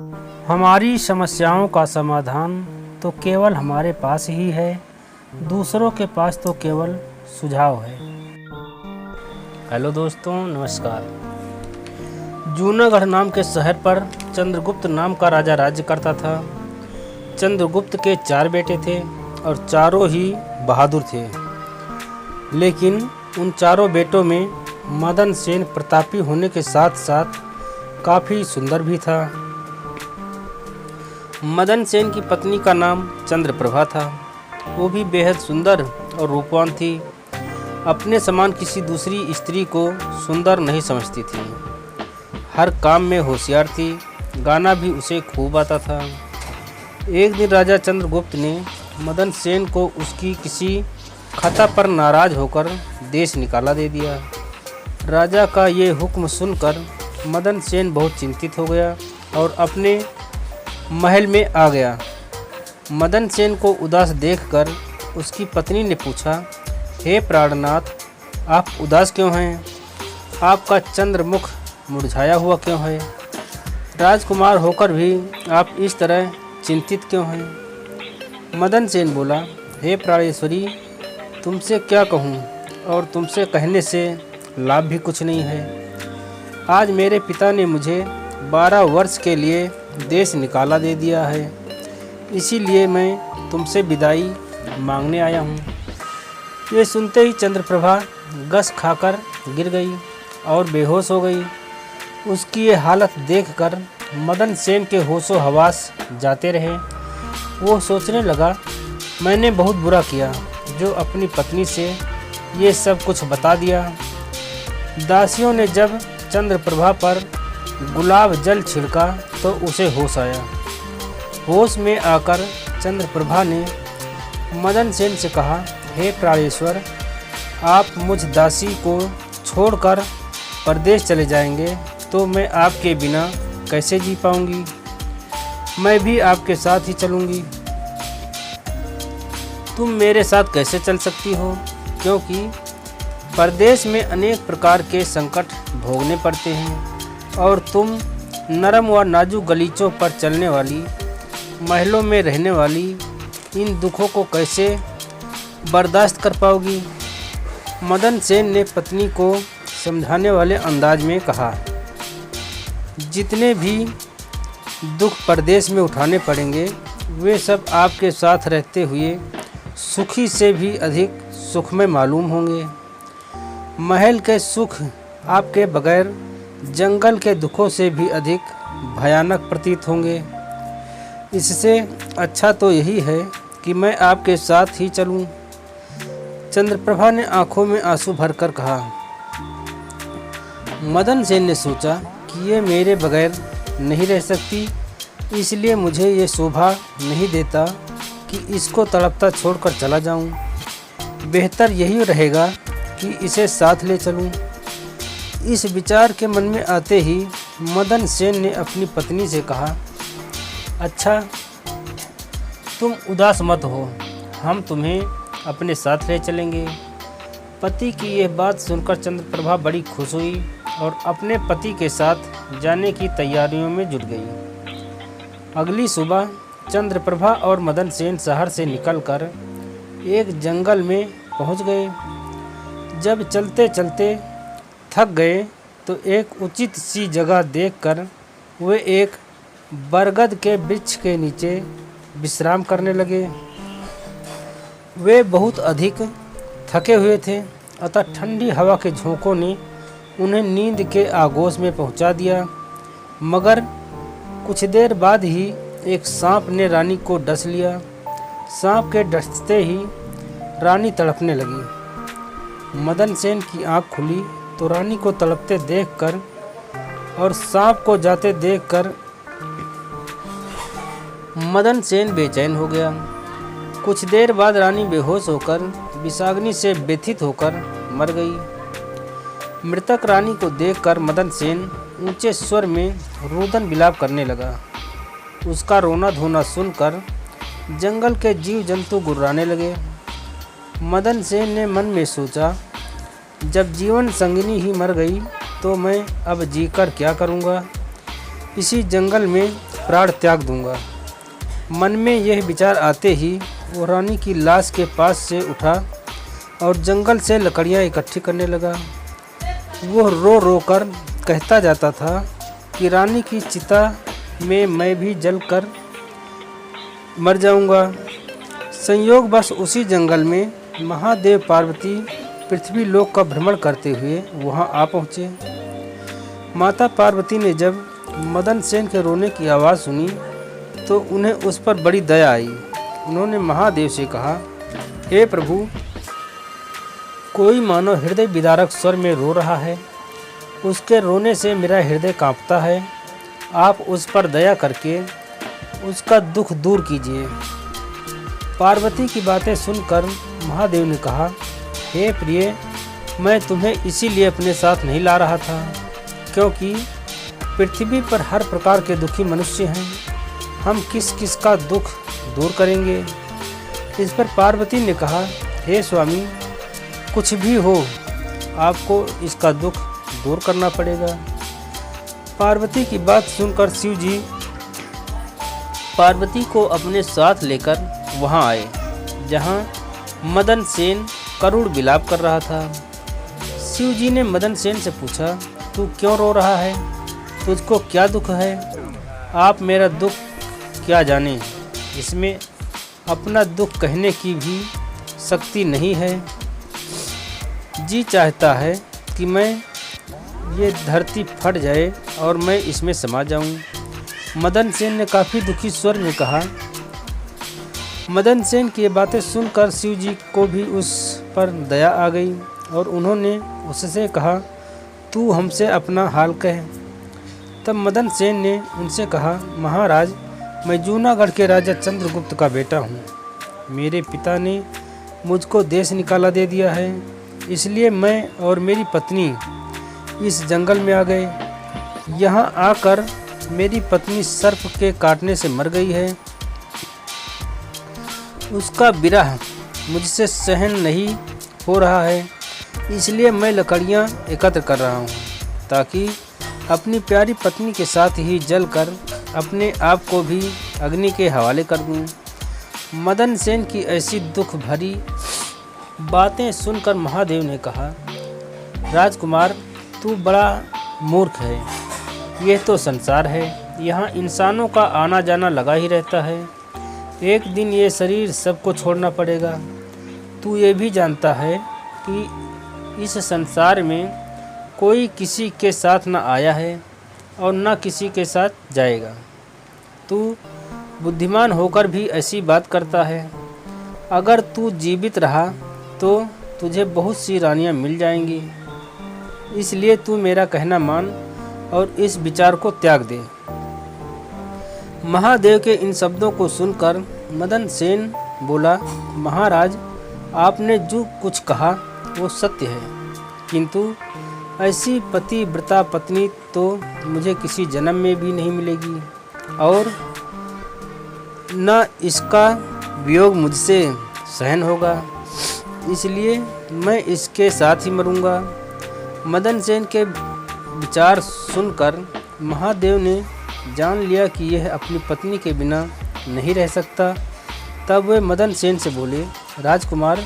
हमारी समस्याओं का समाधान तो केवल हमारे पास ही है, दूसरों के पास तो केवल सुझाव है। हेलो दोस्तों, नमस्कार। जूनागढ़ नाम के शहर पर चंद्रगुप्त नाम का राजा राज्य करता था। चंद्रगुप्त के 4 बेटे थे और चारों ही बहादुर थे। लेकिन उन चारों बेटों में मदन सेन प्रतापी होने के साथ साथ काफ़ी सुंदर भी था। मदन सेन की पत्नी का नाम चंद्रप्रभा था। वो भी बेहद सुंदर और रूपवान थी। अपने समान किसी दूसरी स्त्री को सुंदर नहीं समझती थी। हर काम में होशियार थी। गाना भी उसे खूब आता था। एक दिन राजा चंद्रगुप्त ने मदन सेन को उसकी किसी खता पर नाराज होकर देश निकाला दे दिया। राजा का ये हुक्म सुनकर मदन सेन बहुत चिंतित हो गया और अपने महल में आ गया। मदन सेन को उदास देखकर उसकी पत्नी ने पूछा, हे प्राणनाथ, आप उदास क्यों हैं? आपका चंद्रमुख मुरझाया हुआ क्यों है? राजकुमार होकर भी आप इस तरह चिंतित क्यों हैं? मदन सेन बोला, हे प्राणेश्वरी, तुमसे क्या कहूँ और तुमसे कहने से लाभ भी कुछ नहीं है। आज मेरे पिता ने मुझे 12 वर्ष के लिए देश निकाला दे दिया है, इसीलिए मैं तुमसे विदाई मांगने आया हूँ। ये सुनते ही चंद्रप्रभा गस खाकर गिर गई और बेहोश हो गई। उसकी ये हालत देखकर मदन सेन के होशो हवास जाते रहे। वो सोचने लगा, मैंने बहुत बुरा किया जो अपनी पत्नी से ये सब कुछ बता दिया। दासियों ने जब चंद्रप्रभा पर गुलाब जल छिड़का तो उसे होश आया। होश में आकर चंद्रप्रभा ने मदन सेन से कहा, हे प्राणेश्वर, आप मुझ दासी को छोड़कर परदेश चले जाएंगे तो मैं आपके बिना कैसे जी पाऊंगी? मैं भी आपके साथ ही चलूंगी। तुम मेरे साथ कैसे चल सकती हो? क्योंकि परदेश में अनेक प्रकार के संकट भोगने पड़ते हैं और तुम नरम व नाजुक गलीचों पर चलने वाली, महलों में रहने वाली इन दुखों को कैसे बर्दाश्त कर पाओगी? मदन सेन ने पत्नी को समझाने वाले अंदाज में कहा, जितने भी दुख परदेश में उठाने पड़ेंगे वे सब आपके साथ रहते हुए सुखी से भी अधिक सुखमय मालूम होंगे। महल के सुख आपके बगैर जंगल के दुखों से भी अधिक भयानक प्रतीत होंगे। इससे अच्छा तो यही है कि मैं आपके साथ ही चलूं। चंद्रप्रभा ने आंखों में आंसू भरकर कहा। मदन सेन ने सोचा कि ये मेरे बगैर नहीं रह सकती, इसलिए मुझे ये शोभा नहीं देता कि इसको तड़पता छोड़कर चला जाऊं। बेहतर यही रहेगा कि इसे साथ ले चलूं। इस विचार के मन में आते ही मदन सेन ने अपनी पत्नी से कहा, अच्छा, तुम उदास मत हो, हम तुम्हें अपने साथ ले चलेंगे। पति की यह बात सुनकर चंद्रप्रभा बड़ी खुश हुई और अपने पति के साथ जाने की तैयारियों में जुट गई। अगली सुबह चंद्रप्रभा और मदन सेन शहर से निकलकर एक जंगल में पहुंच गए। जब चलते चलते थक गए तो एक उचित सी जगह देखकर वे एक बरगद के वृक्ष के नीचे विश्राम करने लगे। वे बहुत अधिक थके हुए थे, अतः ठंडी हवा के झोंकों ने उन्हें नींद के आगोश में पहुंचा दिया। मगर कुछ देर बाद ही एक सांप ने रानी को डस लिया। सांप के डसते ही रानी तड़पने लगी। मदन सेन की आंख खुली तो रानी को तड़पते देखकर और सांप को जाते देखकर मदन सेन बेचैन हो गया। कुछ देर बाद रानी बेहोश होकर विषाग्नि से व्यथित होकर मर गई। मृतक रानी को देखकर मदन सेन ऊंचे स्वर में रुदन विलाप करने लगा। उसका रोना धोना सुनकर जंगल के जीव जंतु गुर्राने लगे। मदन सेन ने मन में सोचा, जब जीवन संगिनी ही मर गई तो मैं अब जीकर क्या करूँगा? इसी जंगल में प्राण त्याग दूंगा। मन में यह विचार आते ही वो रानी की लाश के पास से उठा और जंगल से लकड़ियाँ इकट्ठी करने लगा। वो रो रो कर कहता जाता था कि रानी की चिता में मैं भी जल कर मर जाऊंगा। संयोगवश उसी जंगल में महादेव पार्वती पृथ्वी लोक का भ्रमण करते हुए वहां आ पहुँचे। माता पार्वती ने जब मदन सेन के रोने की आवाज़ सुनी तो उन्हें उस पर बड़ी दया आई। उन्होंने महादेव से कहा, हे प्रभु, कोई मानो हृदय विदारक स्वर में रो रहा है। उसके रोने से मेरा हृदय कांपता है। आप उस पर दया करके उसका दुख दूर कीजिए। पार्वती की बातें सुनकर महादेव ने कहा, हे प्रिय, मैं तुम्हें इसीलिए अपने साथ नहीं ला रहा था क्योंकि पृथ्वी पर हर प्रकार के दुखी मनुष्य हैं। हम किस किस का दुख दूर करेंगे। इस पर पार्वती ने कहा, हे स्वामी, कुछ भी हो आपको इसका दुख दूर करना पड़ेगा। पार्वती की बात सुनकर शिव जी पार्वती को अपने साथ लेकर वहां आए जहां मदन सेन करुण विलाप कर रहा था। शिव जी ने मदन सेन से पूछा, तू क्यों रो रहा है? तुझको क्या दुख है? आप मेरा दुख क्या जाने, इसमें अपना दुख कहने की भी शक्ति नहीं है। जी चाहता है कि मैं ये धरती फट जाए और मैं इसमें समा जाऊं। मदन सेन ने काफ़ी दुखी स्वर में कहा। मदन सेन की ये बातें सुनकर शिव जी को भी उस पर दया आ गई और उन्होंने उससे कहा, तू हमसे अपना हाल कह। तब मदन सेन ने उनसे कहा, महाराज, मैं जूनागढ़ के राजा चंद्रगुप्त का बेटा हूँ। मेरे पिता ने मुझको देश निकाला दे दिया है, इसलिए मैं और मेरी पत्नी इस जंगल में आ गए। यहाँ आकर मेरी पत्नी सर्प के काटने से मर गई है। उसका विरह मुझसे सहन नहीं हो रहा है, इसलिए मैं लकड़ियाँ एकत्र कर रहा हूँ ताकि अपनी प्यारी पत्नी के साथ ही जलकर अपने आप को भी अग्नि के हवाले कर दूँ। मदन सेन की ऐसी दुख भरी बातें सुनकर महादेव ने कहा, राजकुमार, तू बड़ा मूर्ख है। यह तो संसार है, यहाँ इंसानों का आना जाना लगा ही रहता है। एक दिन ये शरीर सबको छोड़ना पड़ेगा। तू ये भी जानता है कि इस संसार में कोई किसी के साथ न आया है और न किसी के साथ जाएगा। तू बुद्धिमान होकर भी ऐसी बात करता है। अगर तू जीवित रहा तो तुझे बहुत सी रानियां मिल जाएंगी, इसलिए तू मेरा कहना मान और इस विचार को त्याग दे। महादेव के इन शब्दों को सुनकर मदन सेन बोला, महाराज, आपने जो कुछ कहा वो सत्य है, किंतु ऐसी पतिव्रता पत्नी तो मुझे किसी जन्म में भी नहीं मिलेगी और न इसका वियोग मुझसे सहन होगा, इसलिए मैं इसके साथ ही मरूंगा। मदन सेन के विचार सुनकर महादेव ने जान लिया कि यह अपनी पत्नी के बिना नहीं रह सकता। तब वे मदन सेन से बोले, राजकुमार,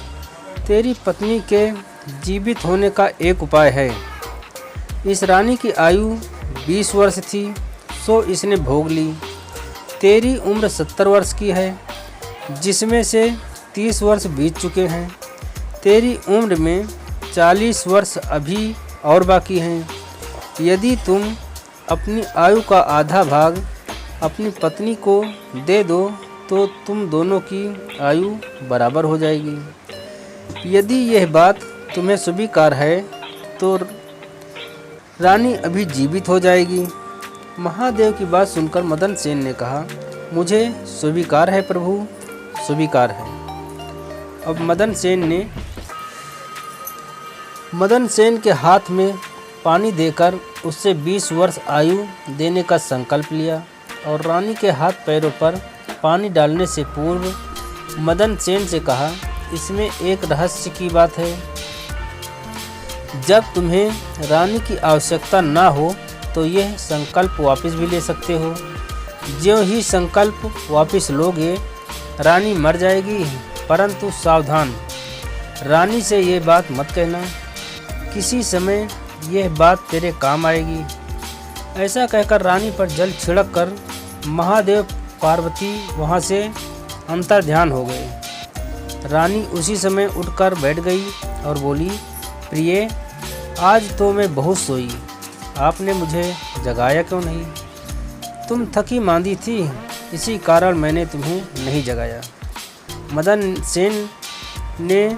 तेरी पत्नी के जीवित होने का एक उपाय है। इस रानी की आयु 20 वर्ष थी, सो इसने भोग ली। तेरी उम्र 70 वर्ष की है, जिसमें से 30 वर्ष बीत चुके हैं। तेरी उम्र में 40 वर्ष अभी और बाकी हैं। यदि तुम अपनी आयु का आधा भाग अपनी पत्नी को दे दो तो तुम दोनों की आयु बराबर हो जाएगी। यदि यह बात तुम्हें स्वीकार है तो रानी अभी जीवित हो जाएगी। महादेव की बात सुनकर मदन सेन ने कहा, मुझे स्वीकार है प्रभु, स्वीकार है। अब मदन सेन के हाथ में पानी देकर उससे 20 वर्ष आयु देने का संकल्प लिया और रानी के हाथ पैरों पर पानी डालने से पूर्व मदन सेन से कहा, इसमें एक रहस्य की बात है। जब तुम्हें रानी की आवश्यकता ना हो तो यह संकल्प वापस भी ले सकते हो, ज्यों ही संकल्प वापस लोगे रानी मर जाएगी, परंतु सावधान, रानी से ये बात मत कहना, किसी समय यह बात तेरे काम आएगी। ऐसा कहकर रानी पर जल छिड़क कर महादेव पार्वती वहाँ से अंतर्ध्यान हो गए। रानी उसी समय उठकर बैठ गई और बोली, प्रिय, आज तो मैं बहुत सोई, आपने मुझे जगाया क्यों नहीं? तुम थकी मांदी थी, इसी कारण मैंने तुम्हें नहीं जगाया। मदन सेन ने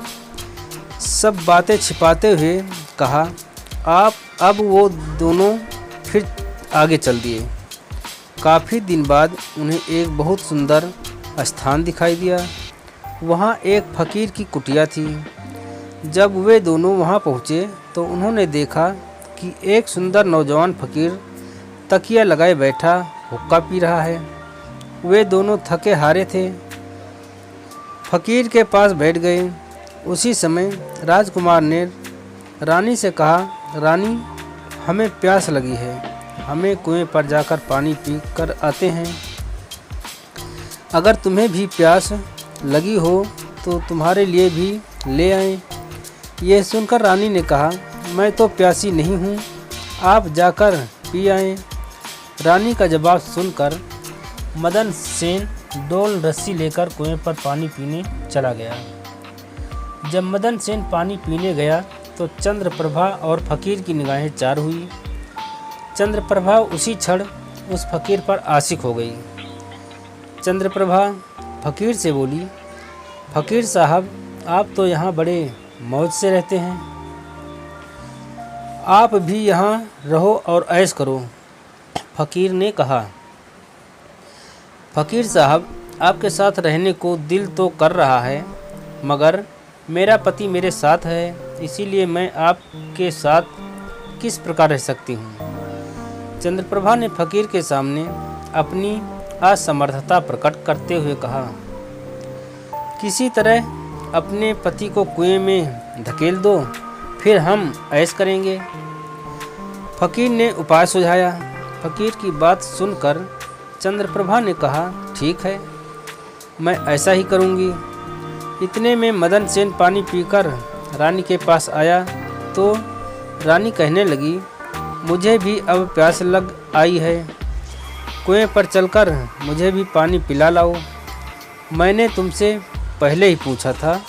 सब बातें छिपाते हुए कहा। आप अब वो दोनों फिर आगे चल दिए। काफ़ी दिन बाद उन्हें एक बहुत सुंदर स्थान दिखाई दिया। वहाँ एक फ़कीर की कुटिया थी। जब वे दोनों वहाँ पहुँचे तो उन्होंने देखा कि एक सुंदर नौजवान फ़कीर तकिया लगाए बैठा हुक्का पी रहा है। वे दोनों थके हारे थे। फ़कीर के पास बैठ गए। उसी समय राजकुमार ने रानी से कहा, रानी, हमें प्यास लगी है, हमें कुएं पर जाकर पानी पी कर आते हैं। अगर तुम्हें भी प्यास लगी हो तो तुम्हारे लिए भी ले आएं। यह सुनकर रानी ने कहा, मैं तो प्यासी नहीं हूँ, आप जाकर पी आएं। रानी का जवाब सुनकर मदन सेन डोल रस्सी लेकर कुएं पर पानी पीने चला गया। जब मदन सेन पानी पीने गया तो चंद्रप्रभा और फ़कीर की निगाहें चार हुई। चंद्रप्रभा उसी क्षण उस फ़कीर पर आशिक हो गई। चंद्रप्रभा फ़कीर से बोली, फ़कीर साहब, आप तो यहाँ बड़े मौज से रहते हैं, आप भी यहाँ रहो और ऐश करो। फ़कीर ने कहा, फ़कीर साहब, आपके साथ रहने को दिल तो कर रहा है, मगर मेरा पति मेरे साथ है, इसीलिए मैं आपके साथ किस प्रकार रह सकती हूँ। चंद्रप्रभा ने फ़कीर के सामने अपनी असमर्थता प्रकट करते हुए कहा, किसी तरह अपने पति को कुएं में धकेल दो, फिर हम ऐश करेंगे। फ़कीर ने उपाय सुझाया। फ़कीर की बात सुनकर चंद्रप्रभा ने कहा, ठीक है, मैं ऐसा ही करूँगी। इतने में मदन सेन पानी पीकर रानी के पास आया तो रानी कहने लगी, मुझे भी अब प्यास लग आई है, कुएं पर चलकर मुझे भी पानी पिला लाओ। मैंने तुमसे पहले ही पूछा था,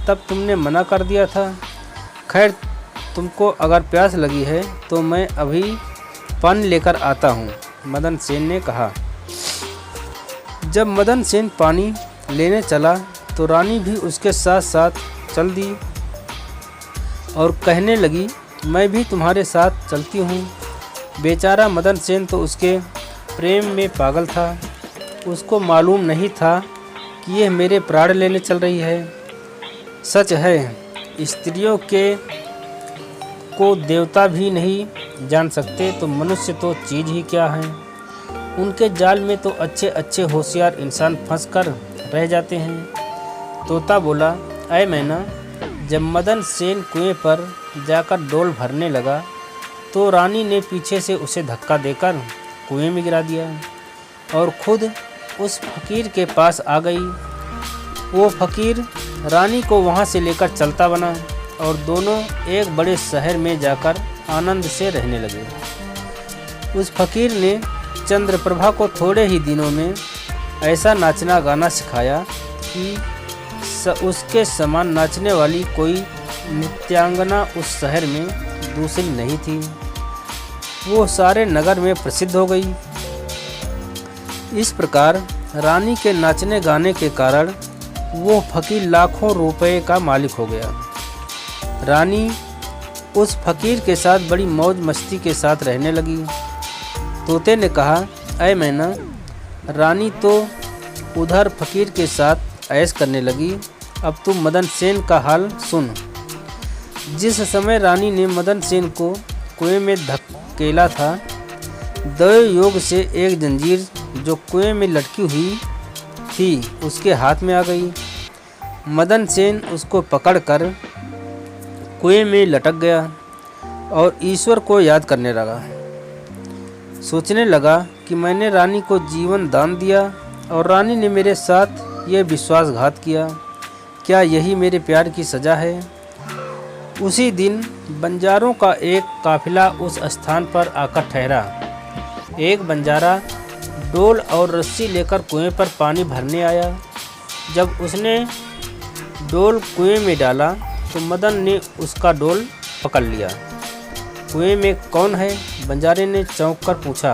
तब तुमने मना कर दिया था। खैर, तुमको अगर प्यास लगी है तो मैं अभी पानी लेकर आता हूँ, मदन सेन ने कहा। जब मदन सेन पानी लेने चला तो रानी भी उसके साथ साथ चल दी और कहने लगी, मैं भी तुम्हारे साथ चलती हूँ। बेचारा मदन सेन तो उसके प्रेम में पागल था। उसको मालूम नहीं था कि यह मेरे प्राण लेने चल रही है। सच है, स्त्रियों को देवता भी नहीं जान सकते तो मनुष्य तो चीज़ ही क्या है। उनके जाल में तो अच्छे अच्छे होशियार इंसान फंसकर रह जाते हैं। तोता बोला, ऐ मैना, जब मदन सेन कुएं पर जाकर डोल भरने लगा तो रानी ने पीछे से उसे धक्का देकर कुएं में गिरा दिया और खुद उस फ़कीर के पास आ गई। वो फ़कीर रानी को वहाँ से लेकर चलता बना और दोनों एक बड़े शहर में जाकर आनंद से रहने लगे। उस फ़कीर ने चंद्रप्रभा को थोड़े ही दिनों में ऐसा नाचना गाना सिखाया कि उसके समान नाचने वाली कोई नृत्यांगना उस शहर में दूसरी नहीं थी। वो सारे नगर में प्रसिद्ध हो गई। इस प्रकार रानी के नाचने गाने के कारण वो फ़कीर लाखों रुपए का मालिक हो गया। रानी उस फ़कीर के साथ बड़ी मौज मस्ती के साथ रहने लगी। तोते ने कहा, ऐ मैना, रानी तो उधर फ़कीर के साथ ऐश करने लगी, अब तुम मदन सेन का हाल सुन। जिस समय रानी ने मदन सेन को कुएं में धकेला था, दैव योग से एक जंजीर जो कुएं में लटकी हुई थी उसके हाथ में आ गई। मदन सेन उसको पकड़कर कुएं में लटक गया और ईश्वर को याद करने लगा। सोचने लगा कि मैंने रानी को जीवन दान दिया और रानी ने मेरे साथ यह विश्वासघात किया। क्या यही मेरे प्यार की सज़ा है? उसी दिन बंजारों का एक काफिला उस स्थान पर आकर ठहरा। एक बंजारा डोल और रस्सी लेकर कुएं पर पानी भरने आया। जब उसने डोल कुएं में डाला तो मदन ने उसका डोल पकड़ लिया। कुएं में कौन है? बंजारे ने चौंक कर पूछा।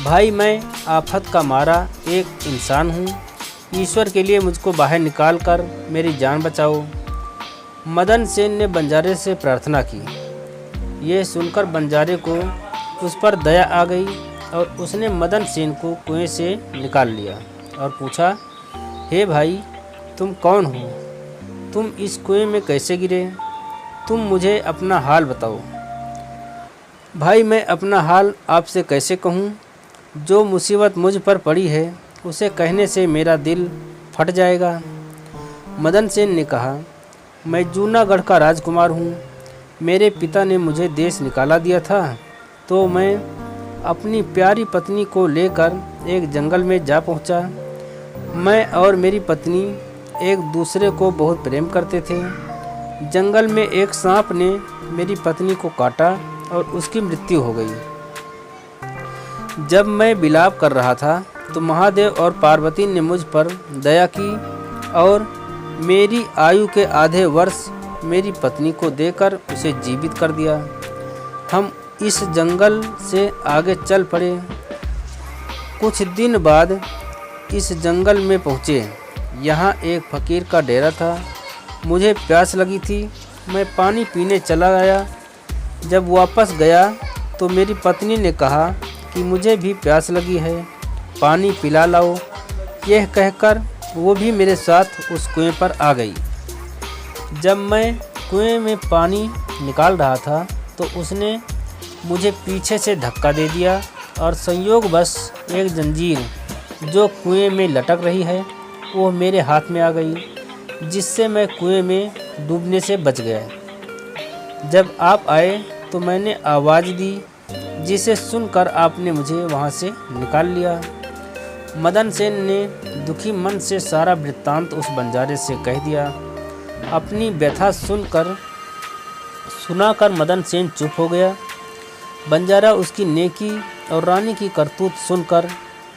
भाई, मैं आफत का मारा एक इंसान हूँ। ईश्वर के लिए मुझको बाहर निकाल कर मेरी जान बचाओ। मदन सेन ने बंजारे से प्रार्थना की। ये सुनकर बंजारे को उस पर दया आ गई और उसने मदन सेन को कुएं से निकाल लिया और पूछा, हे भाई, तुम कौन हो? तुम इस कुएं में कैसे गिरे? तुम मुझे अपना हाल बताओ। भाई, मैं अपना हाल आपसे कैसे कहूँ? जो मुसीबत मुझ पर पड़ी है उसे कहने से मेरा दिल फट जाएगा। मदन सेन ने कहा, मैं जूनागढ़ का राजकुमार हूँ। मेरे पिता ने मुझे देश निकाला दिया था तो मैं अपनी प्यारी पत्नी को लेकर एक जंगल में जा पहुँचा। मैं और मेरी पत्नी एक दूसरे को बहुत प्रेम करते थे। जंगल में एक सांप ने मेरी पत्नी को काटा और उसकी मृत्यु हो गई। जब मैं विलाप कर रहा था तो महादेव और पार्वती ने मुझ पर दया की और मेरी आयु के आधे वर्ष मेरी पत्नी को देकर उसे जीवित कर दिया। हम इस जंगल से आगे चल पड़े। कुछ दिन बाद इस जंगल में पहुँचे। यहाँ एक फ़कीर का डेरा था। मुझे प्यास लगी थी। मैं पानी पीने चला गया। जब वापस गया तो मेरी पत्नी ने कहा कि मुझे भी प्यास लगी है, पानी पिला लाओ। यह कहकर वो भी मेरे साथ उस कुएं पर आ गई। जब मैं कुएं में पानी निकाल रहा था तो उसने मुझे पीछे से धक्का दे दिया और संयोगवश एक जंजीर जो कुएं में लटक रही है वो मेरे हाथ में आ गई, जिससे मैं कुएं में डूबने से बच गया। जब आप आए तो मैंने आवाज़ दी, जिसे सुनकर आपने मुझे वहां से निकाल लिया। मदन सेन ने दुखी मन से सारा वृत्तांत उस बंजारे से कह दिया। अपनी व्यथा सुनाकर मदन सेन चुप हो गया। बंजारा उसकी नेकी और रानी की करतूत सुनकर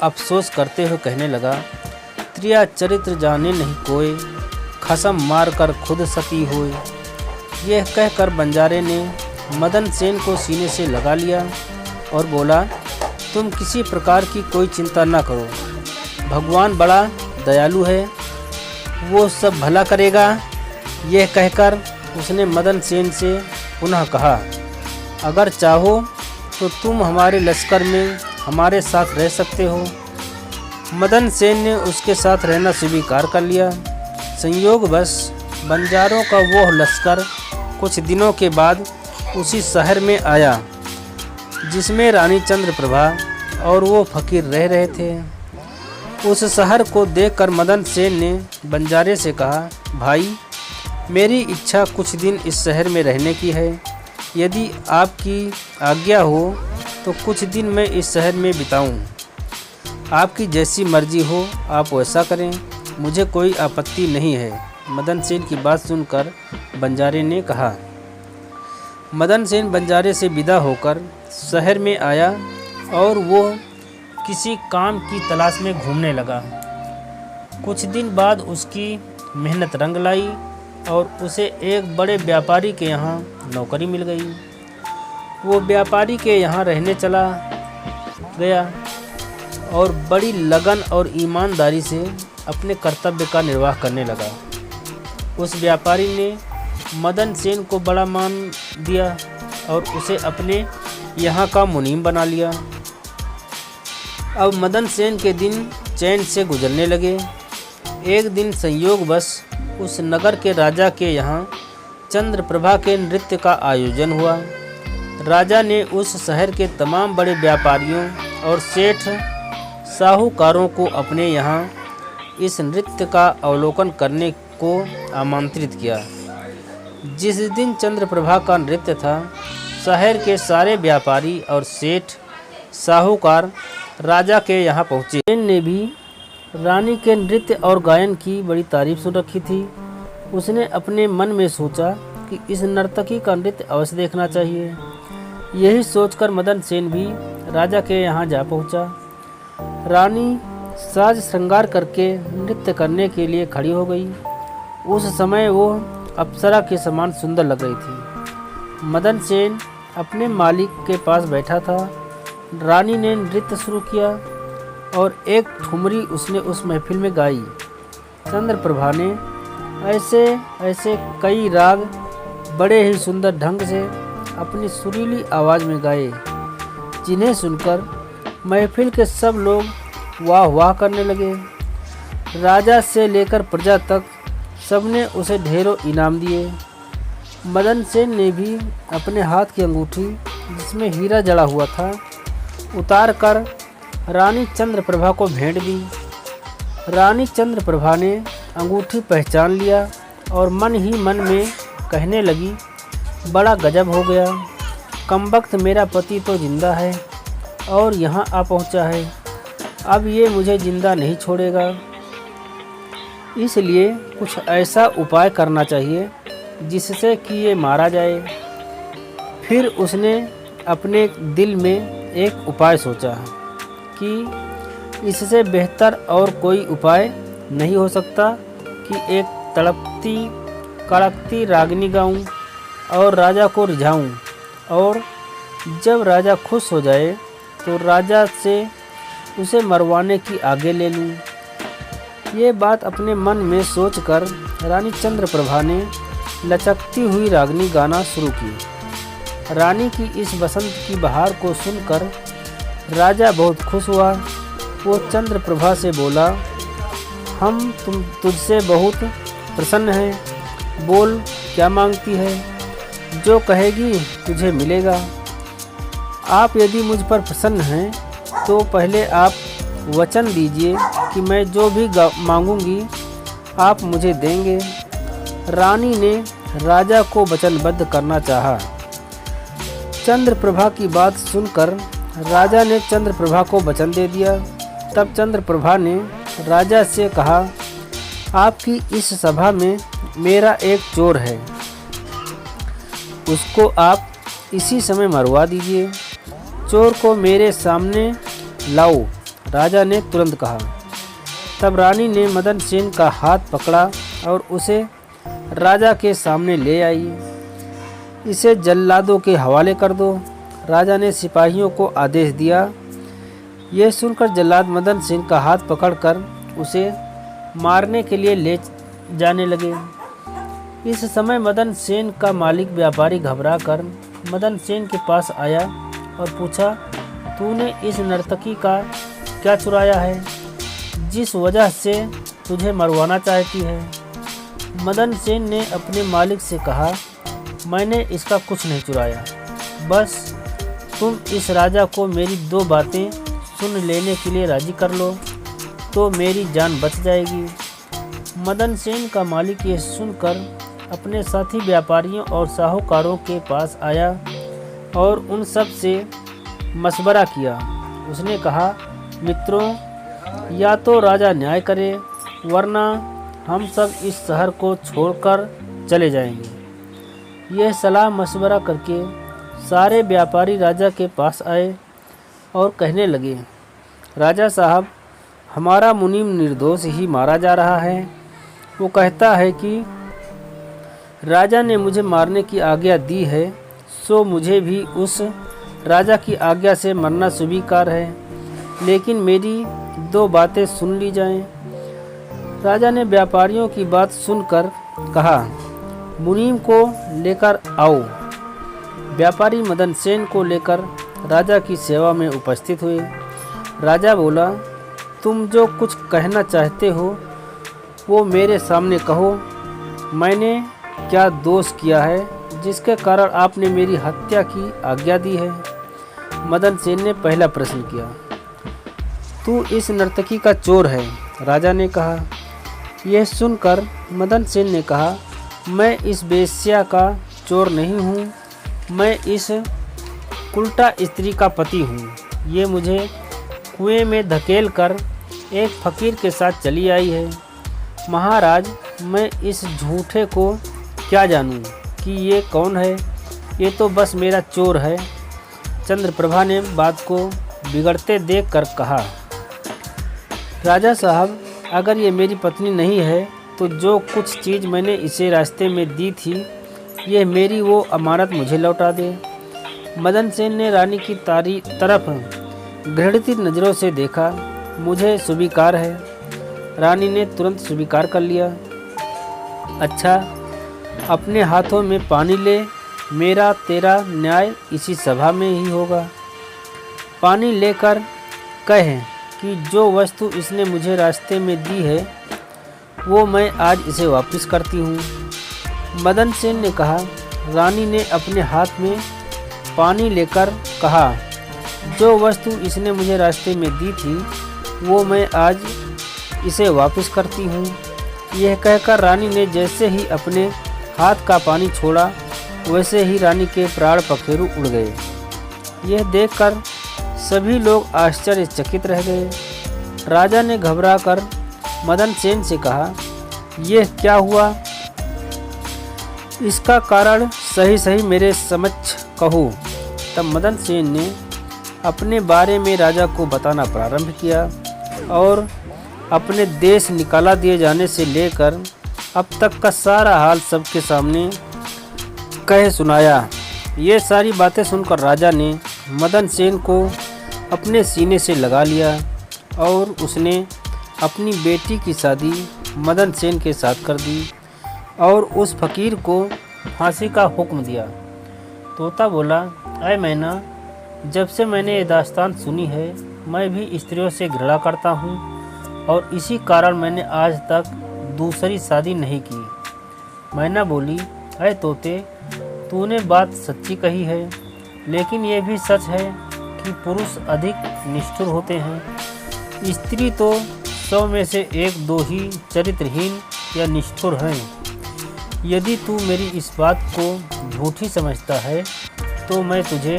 अफसोस करते हुए कहने लगा, त्रिया चरित्र जाने नहीं कोई, खसम मार कर खुद सती होए। यह कहकर बंजारे ने मदन सेन को सीने से लगा लिया और बोला, तुम किसी प्रकार की कोई चिंता न करो। भगवान बड़ा दयालु है, वो सब भला करेगा। यह कहकर उसने मदन सेन से पुनः कहा, अगर चाहो तो तुम हमारे लश्कर में हमारे साथ रह सकते हो। मदन सेन ने उसके साथ रहना स्वीकार कर लिया। संयोगवश बंजारों का वो लश्कर कुछ दिनों के बाद उसी शहर में आया जिसमें रानी चंद्रप्रभा और वो फकीर रह रहे थे। उस शहर को देखकर मदन सेन ने बंजारे से कहा, भाई, मेरी इच्छा कुछ दिन इस शहर में रहने की है। यदि आपकी आज्ञा हो तो कुछ दिन मैं इस शहर में बिताऊं। आपकी जैसी मर्जी हो आप वैसा करें, मुझे कोई आपत्ति नहीं है। मदन सेन की बात सुनकर बंजारे ने कहा। मदन सेन बंजारे से विदा होकर शहर में आया और वो किसी काम की तलाश में घूमने लगा। कुछ दिन बाद उसकी मेहनत रंग लाई और उसे एक बड़े व्यापारी के यहाँ नौकरी मिल गई। वो व्यापारी के यहाँ रहने चला गया और बड़ी लगन और ईमानदारी से अपने कर्तव्य का निर्वाह करने लगा। उस व्यापारी ने मदन सेन को बड़ा मान दिया और उसे अपने यहाँ का मुनीम बना लिया। अब मदन सेन के दिन चैन से गुजरने लगे। एक दिन संयोगवश उस नगर के राजा के यहाँ चंद्रप्रभा के नृत्य का आयोजन हुआ। राजा ने उस शहर के तमाम बड़े व्यापारियों और सेठ साहूकारों को अपने यहाँ इस नृत्य का अवलोकन करने को आमंत्रित किया। जिस दिन चंद्रप्रभा का नृत्य था, शहर के सारे व्यापारी और सेठ साहूकार राजा के यहाँ पहुँचे। सेन ने भी रानी के नृत्य और गायन की बड़ी तारीफ सुन रखी थी। उसने अपने मन में सोचा कि इस नर्तकी का नृत्य अवश्य देखना चाहिए। यही सोचकर मदन सेन भी राजा के यहाँ जा पहुँचा। रानी साज श्रृंगार करके नृत्य करने के लिए खड़ी हो गई। उस समय वो अप्सरा के समान सुंदर लग रही थी। मदन सेन अपने मालिक के पास बैठा था। रानी ने नृत्य शुरू किया और एक ठुमरी उसने उस महफिल में गाई। चंद्रप्रभा ने ऐसे ऐसे कई राग बड़े ही सुंदर ढंग से अपनी सुरीली आवाज़ में गाए, जिन्हें सुनकर महफिल के सब लोग वाह वाह करने लगे। राजा से लेकर प्रजा तक सबने उसे ढेरों इनाम दिए। मदन सेन ने भी अपने हाथ की अंगूठी, जिसमें हीरा जड़ा हुआ था, उतार कर रानी चंद्रप्रभा को भेंट दी। रानी चंद्रप्रभा ने अंगूठी पहचान लिया और मन ही मन में कहने लगी, बड़ा गजब हो गया, कमबख्त मेरा पति तो जिंदा है और यहाँ आ पहुँचा है। अब ये मुझे जिंदा नहीं छोड़ेगा, इसलिए कुछ ऐसा उपाय करना चाहिए जिससे कि ये मारा जाए। फिर उसने अपने दिल में एक उपाय सोचा कि इससे बेहतर और कोई उपाय नहीं हो सकता कि एक तड़पती कड़कती रागनी गाऊं और राजा को रिझाऊं, और जब राजा खुश हो जाए तो राजा से उसे मरवाने की आज्ञा ले लूं। ये बात अपने मन में सोचकर रानी चंद्रप्रभा ने लचकती हुई रागनी गाना शुरू की। रानी की इस बसंत की बहार को सुनकर राजा बहुत खुश हुआ। वो चंद्रप्रभा से बोला, हम तुझसे बहुत प्रसन्न हैं, बोल क्या मांगती है, जो कहेगी तुझे मिलेगा। आप यदि मुझ पर प्रसन्न हैं तो पहले आप वचन दीजिए कि मैं जो भी मांगूंगी आप मुझे देंगे। रानी ने राजा को वचनबद्ध करना चाहा। चंद्रप्रभा की बात सुनकर राजा ने चंद्रप्रभा को वचन दे दिया। तब चंद्रप्रभा ने राजा से कहा, आपकी इस सभा में मेरा एक चोर है, उसको आप इसी समय मरवा दीजिए। चोर को मेरे सामने लाओ, राजा ने तुरंत कहा। तब रानी ने मदन सेन का हाथ पकड़ा और उसे राजा के सामने ले आई। इसे जल्लादों के हवाले कर दो, राजा ने सिपाहियों को आदेश दिया। यह सुनकर जल्लाद मदन सेन का हाथ पकड़कर उसे मारने के लिए ले जाने लगे। इस समय मदन सेन का मालिक व्यापारी घबरा कर मदन सेन के पास आया और पूछा, तूने इस नर्तकी का क्या चुराया है, जिस वजह से तुझे मरवाना चाहती है। मदन सेन ने अपने मालिक से कहा, मैंने इसका कुछ नहीं चुराया, बस तुम इस राजा को मेरी दो बातें सुन लेने के लिए राजी कर लो तो मेरी जान बच जाएगी। मदन सेन का मालिक ये सुनकर अपने साथी व्यापारियों और साहूकारों के पास आया और उन सब से मशवरा किया। उसने कहा, मित्रों, या तो राजा न्याय करे वरना हम सब इस शहर को छोड़कर चले जाएंगे। यह सलाह मशवरा करके सारे व्यापारी राजा के पास आए और कहने लगे, राजा साहब, हमारा मुनीम निर्दोष ही मारा जा रहा है। वो कहता है कि राजा ने मुझे मारने की आज्ञा दी है, सो मुझे भी उस राजा की आज्ञा से मरना स्वीकार है, लेकिन मेरी दो बातें सुन ली जाएं। राजा ने व्यापारियों की बात सुनकर कहा, मुनीम को लेकर आओ। व्यापारी मदन सेन को लेकर राजा की सेवा में उपस्थित हुए। राजा बोला, तुम जो कुछ कहना चाहते हो वो मेरे सामने कहो। मैंने क्या दोष किया है जिसके कारण आपने मेरी हत्या की आज्ञा दी है। मदन सेन ने पहला प्रश्न किया। तू इस नर्तकी का चोर है, राजा ने कहा। यह सुनकर मदन सेन ने कहा, मैं इस वेश्या का चोर नहीं हूँ, मैं इस उल्टा स्त्री का पति हूँ। ये मुझे कुएं में धकेल कर एक फ़कीर के साथ चली आई है। महाराज, मैं इस झूठे को क्या जानूं कि ये कौन है? ये तो बस मेरा चोर है। चंद्रप्रभा ने बात को बिगड़ते देख कर कहा, राजा साहब, अगर ये मेरी पत्नी नहीं है तो जो कुछ चीज़ मैंने इसे रास्ते में दी थी, ये मेरी वो अमानत मुझे लौटा दे। मदन सेन ने रानी की तरफ घृणित नज़रों से देखा। मुझे स्वीकार है। रानी ने तुरंत स्वीकार कर लिया। अच्छा, अपने हाथों में पानी ले। मेरा तेरा न्याय इसी सभा में ही होगा। पानी लेकर कहे कि जो वस्तु इसने मुझे रास्ते में दी है वो मैं आज इसे वापस करती हूँ। मदन सेन ने कहा। रानी ने अपने हाथ में पानी लेकर कहा, जो वस्तु इसने मुझे रास्ते में दी थी वो मैं आज इसे वापस करती हूँ। यह कहकर रानी ने जैसे ही अपने हाथ का पानी छोड़ा वैसे ही रानी के प्राण पखेरु उड़ गए। यह देखकर सभी लोग आश्चर्यचकित रह गए। राजा ने घबराकर मदन सेन से कहा, यह क्या हुआ? इसका कारण सही सही मेरे समक्ष कहो। तब मदन सेन ने अपने बारे में राजा को बताना प्रारंभ किया और अपने देश निकाला दिए जाने से लेकर अब तक का सारा हाल सबके सामने कह सुनाया। ये सारी बातें सुनकर राजा ने मदन सेन को अपने सीने से लगा लिया और उसने अपनी बेटी की शादी मदन सेन के साथ कर दी और उस फकीर को फांसी का हुक्म दिया। तोता बोला, ऐ मैना, जब से मैंने ये दास्तान सुनी है मैं भी स्त्रियों से घृणा करता हूँ और इसी कारण मैंने आज तक दूसरी शादी नहीं की। मैना बोली, ऐ तोते, तूने बात सच्ची कही है, लेकिन ये भी सच है कि पुरुष अधिक निष्ठुर होते हैं। स्त्री तो 100 में से 1-2 ही चरित्रहीन या निष्ठुर हैं। यदि तू मेरी इस बात को झूठी समझता है तो मैं तुझे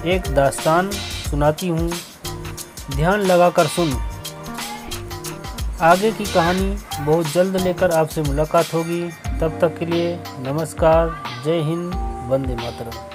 एक दास्तान सुनाती हूँ, ध्यान लगाकर सुन। आगे की कहानी बहुत जल्द लेकर आपसे मुलाकात होगी। तब तक के लिए नमस्कार, जय हिंद, वंदे मातरम।